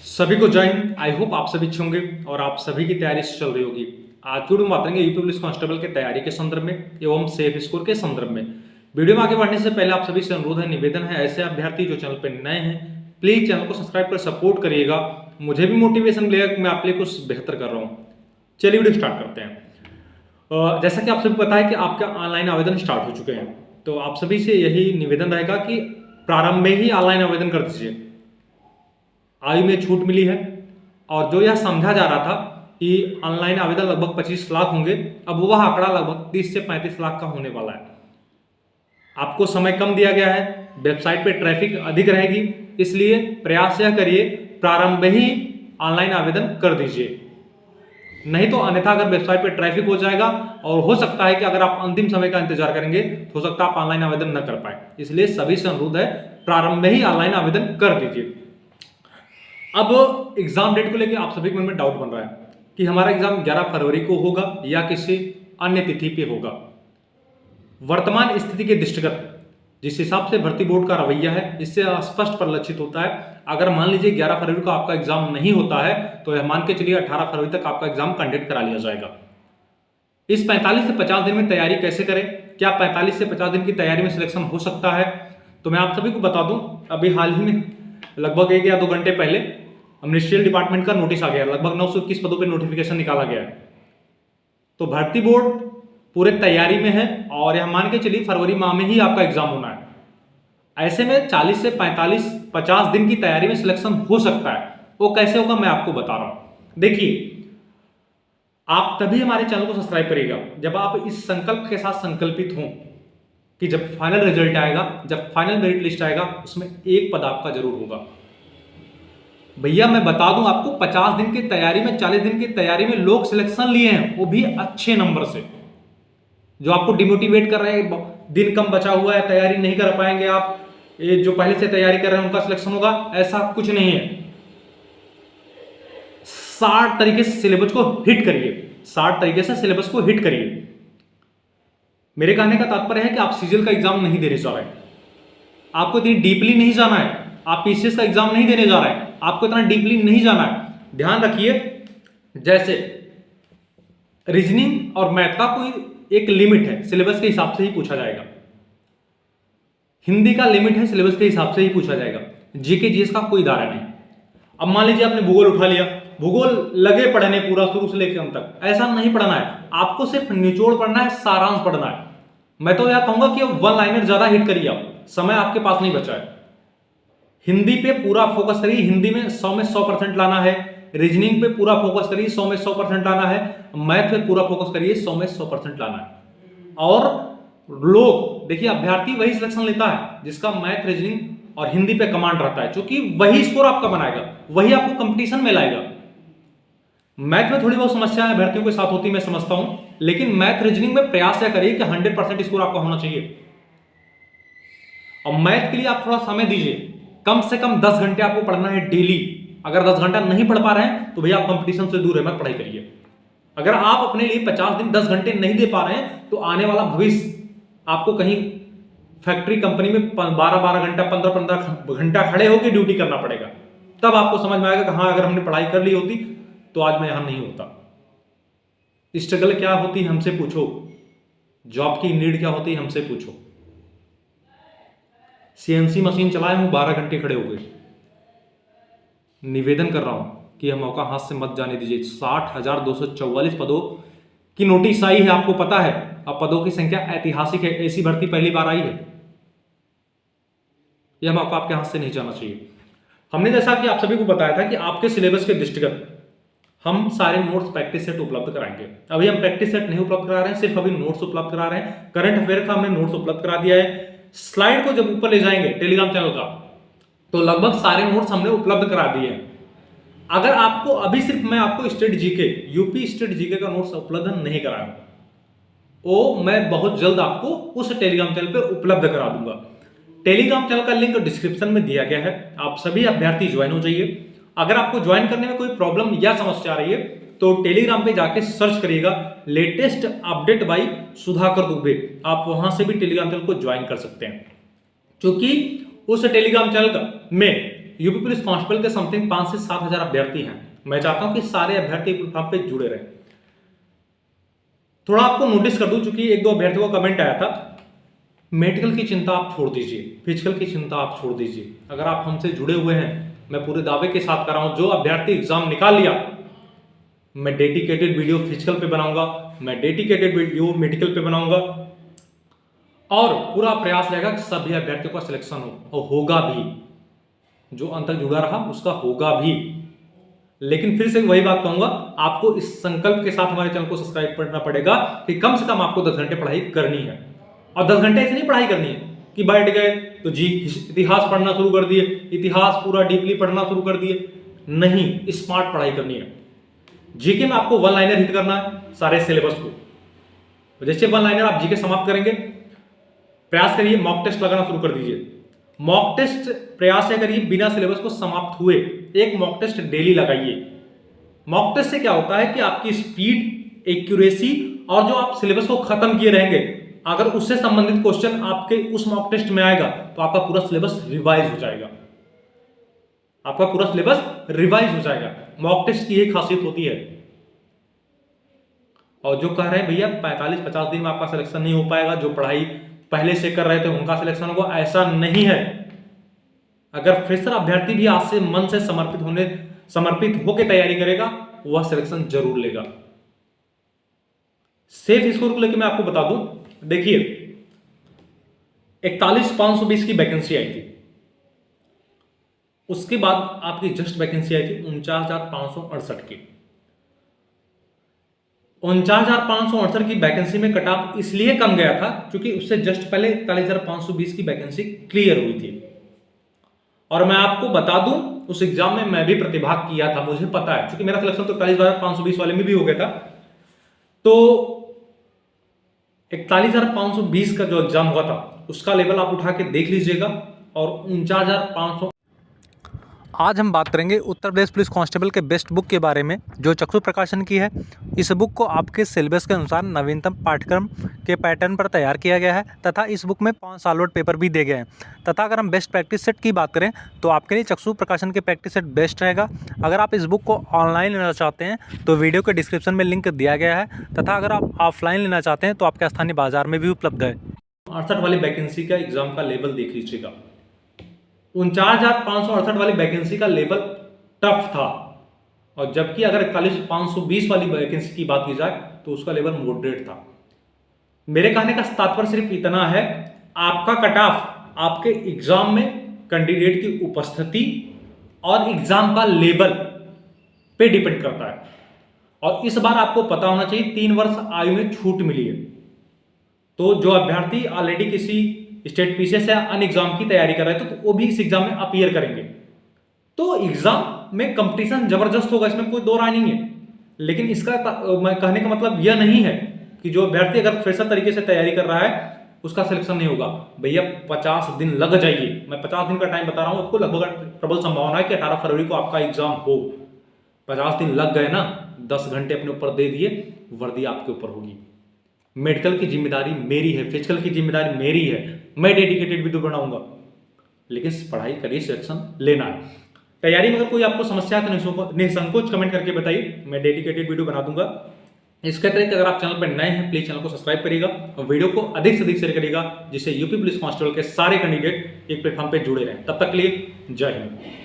सभी को जय हिंद। आई होप आप सभी अच्छे होंगे और आप सभी की तैयारी चल रही होगी। आज की वीडियो में बात करेंगे यूपी पुलिस कांस्टेबल की तैयारी के संदर्भ में एवं सेफ स्कोर के संदर्भ में। वीडियो में आगे बढ़ने से पहले आप सभी से अनुरोध है, निवेदन है, ऐसे अभ्यर्थी जो चैनल पर नए हैं प्लीज चैनल को सब्सक्राइब कर सपोर्ट करिएगा। मुझे भी मोटिवेशन मिलेगा कि मैं आपके लिए कुछ बेहतर कर रहा हूँ। चलिए वीडियो स्टार्ट करते हैं। जैसा कि आप सभी पता है कि आपका ऑनलाइन आवेदन स्टार्ट हो चुके हैं, तो आप सभी से यही निवेदन रहेगा कि प्रारंभ में ही ऑनलाइन आवेदन कर दीजिए। आयु में छूट मिली है और जो यह समझा जा रहा था कि ऑनलाइन आवेदन लगभग 25 लाख होंगे, अब वह आंकड़ा लगभग 30 से 35 लाख का होने वाला है। आपको समय कम दिया गया है, वेबसाइट पे ट्रैफिक अधिक रहेगी, इसलिए प्रयास यह करिए प्रारंभ में ही ऑनलाइन आवेदन कर दीजिए। नहीं तो अन्यथा अगर वेबसाइट पे ट्रैफिक हो जाएगा और हो सकता है कि अगर आप अंतिम समय का इंतजार करेंगे तो हो सकता है आप ऑनलाइन आवेदन न कर पाए। इसलिए सभी से अनुरोध है प्रारंभ में ही ऑनलाइन आवेदन कर दीजिए। अब एग्जाम डेट को लेकर आप सभी के मन में डाउट बन रहा है कि हमारा एग्जाम 11 फरवरी को होगा या किसी अन्य तिथि पे होगा। वर्तमान स्थिति के दृष्टिगत जिस हिसाब से भर्ती बोर्ड का रवैया है, इससे स्पष्ट परिलक्षित होता है अगर मान लीजिए 11 फरवरी को आपका एग्जाम नहीं होता है तो यह मान के चलिए 18 फरवरी तक आपका एग्जाम कंडक्ट करा लिया जाएगा। इस 45 से 50 दिन में तैयारी कैसे करें, क्या 45 से 50 दिन की तैयारी में सिलेक्शन हो सकता है? तो मैं आप सभी को बता दूं, अभी हाल ही में लगभग 1 या 2 घंटे पहले मिनिस्ट्रियल डिपार्टमेंट का नोटिस आ गया, लगभग 921 पदों पे नोटिफिकेशन निकाला गया है। तो भर्ती बोर्ड पूरे तैयारी में है और यह मान के चलिए फरवरी माह में ही आपका एग्जाम होना है। ऐसे में 40 से 45-50 दिन की तैयारी में सिलेक्शन हो सकता है। वो कैसे होगा मैं आपको बता रहा हूं। देखिए, आप तभी हमारे चैनल को सब्सक्राइब करिएगा जब आप इस संकल्प के साथ संकल्पित हों कि जब फाइनल रिजल्ट आएगा, जब फाइनल मेरिट लिस्ट आएगा, उसमें एक पद आपका जरूर होगा। भैया मैं बता दूं आपको, 50 दिन की तैयारी में 40 दिन की तैयारी में लोग सिलेक्शन लिए हैं, वो भी अच्छे नंबर से। जो आपको डिमोटिवेट कर रहे हैं, दिन कम बचा हुआ है, तैयारी नहीं कर पाएंगे आप, ये जो पहले से तैयारी कर रहे हैं उनका सिलेक्शन होगा, ऐसा कुछ नहीं है। 60 तरीके से सिलेबस को हिट करिए, 60 तरीके से सिलेबस को हिट करिए। मेरे कहने का तात्पर्य है कि आप सीजीएल का एग्जाम नहीं देने जा रहे हैं, आपको इतनी डीपली नहीं जाना है। आप पीसीएस का एग्जाम नहीं देने जा रहे हैं, आपको इतना डीपली नहीं जाना है। ध्यान रखिए, जैसे रीजनिंग और मैथ का कोई एक लिमिट है, सिलेबस के हिसाब से ही पूछा जाएगा। हिंदी का लिमिट है, सिलेबस के हिसाब से ही पूछा जाएगा। जीके जीएस का कोई दायरा नहीं। अब मान लीजिए आपने भूगोल उठा लिया, भूगोल लगे पढ़ने पूरा शुरू से लेकर अंत तक, ऐसा नहीं पढ़ना है। आपको सिर्फ निचोड़ पढ़ना है, सारांश पढ़ना है। मैं तो यह कहूंगा कि वन लाइनर ज्यादा हिट करिए, आप समय आपके पास नहीं बचा है। हिंदी पे पूरा फोकस करिए, हिंदी में 100 में 100% लाना है। रीजनिंग पे पूरा फोकस करिए, 100 में 100% लाना है। मैथ पे पूरा फोकस करिए, 100 में 100% लाना है। और लोग देखिए, अभ्यर्थी वही सिलेक्शन लेता है जिसका मैथ, रीजनिंग और हिंदी पे कमांड रहता है, क्योंकि वही स्कोर आपका बनाएगा, वही आपको कंपटीशन में लाएगा। मैथ में थोड़ी बहुत समस्या अभ्यर्थियों के साथ होती, मैं समझता हूं, लेकिन मैथ रीजनिंग में प्रयास यह करिए कि 100% स्कोर आपका होना चाहिए। और मैथ के लिए आप थोड़ा समय दीजिए, कम से कम 10 घंटे आपको पढ़ना है डेली। अगर 10 घंटा नहीं पढ़ पा रहे हैं तो भैया आप कंपटीशन से दूर है, मत पढ़ाई करिए। अगर आप अपने लिए 50 दिन 10 घंटे नहीं दे पा रहे हैं तो आने वाला भविष्य आपको कहीं फैक्ट्री कंपनी में 12-12 घंटा, 15-15 घंटा खड़े होकर ड्यूटी करना पड़ेगा। तब आपको समझ में आएगा कि हाँ, अगर हमने पढ़ाई कर ली होती तो आज मैं यहां नहीं होता। स्ट्रगल क्या होती है हमसे पूछो, जॉब की नीड क्या होती है हमसे पूछो। सीएनसी मशीन चलाए हूं, 12 घंटे खड़े हो गए। निवेदन कर रहा हूं कि यह मौका हाथ से मत जाने दीजिए। 60,244 पदों की नोटिस आई है, आपको पता है। अब पदों की संख्या ऐतिहासिक है, ऐसी भर्ती पहली बार आई है। यह मौका आपके हाथ से नहीं जाना चाहिए। हमने जैसा कि आप सभी को बताया था कि आपके सिलेबस के दृष्टिगत हम सारे नोट्स प्रैक्टिस सेट उपलब्ध कराएंगे। अभी हम प्रैक्टिस सेट नहीं उपलब्ध करा रहे हैं, सिर्फ अभी नोट्स उपलब्ध करा रहे हैं। करंट अफेयर का हमने नोट्स उपलब्ध करा दिया है। स्लाइड को जब ऊपर ले जाएंगे टेलीग्राम चैनल का, तो लगभग सारे नोट्स हमने उपलब्ध करा दिए हैं। अगर आपको अभी सिर्फ मैं आपको state GK, UP state GK का नोट्स उपलब्ध नहीं कराया, वो मैं बहुत जल्द आपको उस टेलीग्राम चैनल पर उपलब्ध करा दूंगा। टेलीग्राम चैनल का लिंक डिस्क्रिप्शन में दिया गया है, आप सभी अभ्यर्थी ज्वाइन हो जाइए। अगर आपको ज्वाइन करने में कोई प्रॉब्लम या समस्या आ रही है तो टेलीग्राम पे जाके सर्च करिएगा latest update by Sudhakar Dubey, आप वहां से भी टेलीग्राम चैनल को ज्वाइन कर सकते हैं। क्योंकि उस टेलीग्राम चैनल में यूपी पुलिस कांस्टेबल के समथिंग 5 से 7 हजार अभ्यर्थी हैं। मैं चाहता हूं कि सारे अभ्यर्थी प्लेटफॉर्म पे जुड़े रहें। थोड़ा आपको नोटिस कर दूं, चूंकि एक दो अभ्यर्थियों का कमेंट आया था, मेडिकल की चिंता आप छोड़ दीजिए, फिजिकल की चिंता आप छोड़ दीजिए। अगर आप हमसे जुड़े हुए हैं, मैं पूरे दावे के साथ कर रहा हूं, जो अभ्यर्थी एग्जाम निकाल लिया, मैं डेडिकेटेड वीडियो फिजिकल पे बनाऊंगा, मैं डेडिकेटेड वीडियो मेडिकल पे बनाऊंगा और पूरा प्रयास रहेगा कि सभी अभ्यर्थियों का सिलेक्शन हो और होगा भी। जो अंत तक जुड़ा रहा उसका होगा भी। लेकिन फिर से वही बात कहूंगा, आपको इस संकल्प के साथ हमारे चैनल को सब्सक्राइब करना पड़ेगा कि कम से कम आपको 10 घंटे पढ़ाई करनी है। और 10 घंटे ऐसे नहीं पढ़ाई करनी है कि बैठ गए तो जी इतिहास पढ़ना शुरू कर दिए, इतिहास पूरा डीपली पढ़ना शुरू कर दिए। नहीं, स्मार्ट पढ़ाई करनी है। जीके में आपको वन लाइनर हिट करना है सारे सिलेबस को। जैसे वन लाइनर आप जीके समाप्त करेंगे, प्रयास करिए मॉक टेस्ट लगाना शुरू कर दीजिए। मॉक टेस्ट प्रयास करिए बिना सिलेबस को समाप्त हुए एक मॉक टेस्ट डेली लगाइए। मॉक टेस्ट से क्या होता है कि आपकी स्पीड, एक्यूरेसी और जो आप सिलेबस को खत्म किए रहेंगे, अगर उससे संबंधित क्वेश्चन आपके उस मॉक टेस्ट में आएगा तो आपका पूरा सिलेबस रिवाइज हो जाएगा। आपका पूरा सिलेबस रिवाइज हो जाएगा। मॉक टेस्ट की एक खासियत होती है। और जो कह रहे हैं भैया 45-50 दिन में आपका सिलेक्शन नहीं हो पाएगा, जो पढ़ाई पहले से कर रहे थे उनका सिलेक्शन होगा, ऐसा नहीं है। अगर फ्रेशर अभ्यर्थी भी आज से मन से समर्पित होकर तैयारी करेगा, वह सिलेक्शन जरूर लेगा। सेफ स्कोर को लेकर मैं आपको बता दूं, देखिए 41,520 की वैकेंसी आई थी, उसके बाद आपकी जस्ट वैकेंसी आई थी 49,568 की। 49,568 की वैकेंसी में कट ऑफ इसलिए कम गया था क्योंकि उससे जस्ट पहले 41,520 की वैकेंसी क्लियर हुई थी। और मैं आपको बता दूं, उस एग्जाम में मैं भी प्रतिभाग किया था, मुझे पता है, क्योंकि मेरा सिलेक्शन तो 41,520 वाले में भी हो गया था। तो 41,520 का जो एग्जाम हुआ था उसका लेवल आप उठा के देख लीजिएगा। और 49,500 आज हम बात करेंगे उत्तर प्रदेश पुलिस कांस्टेबल के बेस्ट बुक के बारे में, जो चक्षु प्रकाशन की है। इस बुक को आपके सिलेबस के अनुसार नवीनतम पाठ्यक्रम के पैटर्न पर तैयार किया गया है तथा इस बुक में 5 सॉल्व पेपर भी दिए गए हैं। तथा अगर हम बेस्ट प्रैक्टिस सेट की बात करें तो आपके लिए चक्षु प्रकाशन के प्रैक्टिस सेट बेस्ट रहेगा। अगर आप इस बुक को ऑनलाइन लेना चाहते हैं तो वीडियो के डिस्क्रिप्शन में लिंक दिया गया है, तथा अगर आप ऑफलाइन लेना चाहते हैं तो आपके स्थानीय बाजार में भी उपलब्ध है। 68 वाली वैकेंसी का एग्जाम का लेवल देख लीजिएगा। 49,568 वाली वैकेंसी का लेवल टफ था, और जबकि अगर 41,520 वाली वैकेंसी की बात की जाए तो उसका लेवल मॉडरेट था। मेरे कहने का तात्पर्य सिर्फ इतना है, आपका कट ऑफ आपके एग्जाम में कैंडिडेट की उपस्थिति और एग्जाम का लेवल पे डिपेंड करता है। और इस बार आपको पता होना चाहिए 3 वर्ष आयु में छूट मिली है। तो जो अभ्यर्थी ऑलरेडी किसी स्टेट पीसीएस या अन्य एग्जाम की तैयारी कर रहे थे तो वो भी इस एग्जाम में अपीयर करेंगे। तो एग्जाम में कंपटीशन जबरदस्त होगा, इसमें कोई दो राय नहीं है। लेकिन इसका मैं कहने का मतलब यह नहीं है कि जो अभ्यर्थी अगर फ्रेशर तरीके से तैयारी कर रहा है उसका सिलेक्शन नहीं होगा। भैया 50 दिन लग जाइए, मैं 50 दिन का टाइम बता रहा हूं आपको। लगभग प्रबल संभावना है कि 18 फरवरी को आपका एग्जाम हो। 50 दिन लग गए ना, 10 घंटे अपने ऊपर दे दिए, वर्दी आपके ऊपर होगी। मेडिकल की जिम्मेदारी मेरी है, फिजिकल की जिम्मेदारी मेरी है, मैं डेडिकेटेड वीडियो बनाऊंगा। लेकिन पढ़ाई करिए, सिलेक्शन लेना है। तैयारी में अगर कोई आपको समस्या है तो निसंकोच कमेंट करके बताइए, मैं डेडिकेटेड वीडियो बना दूंगा। इसके अतिरिक्त अगर आप चैनल पर नए हैं प्लीज चैनल को सब्सक्राइब करिएगा और वीडियो को अधिक से अधिक शेयर करिएगा, जिससे यूपी पुलिस कांस्टेबल के सारे कैंडिडेट एक प्लेटफॉर्म पर जुड़े रहें। तब तक के लिए जय हिंद।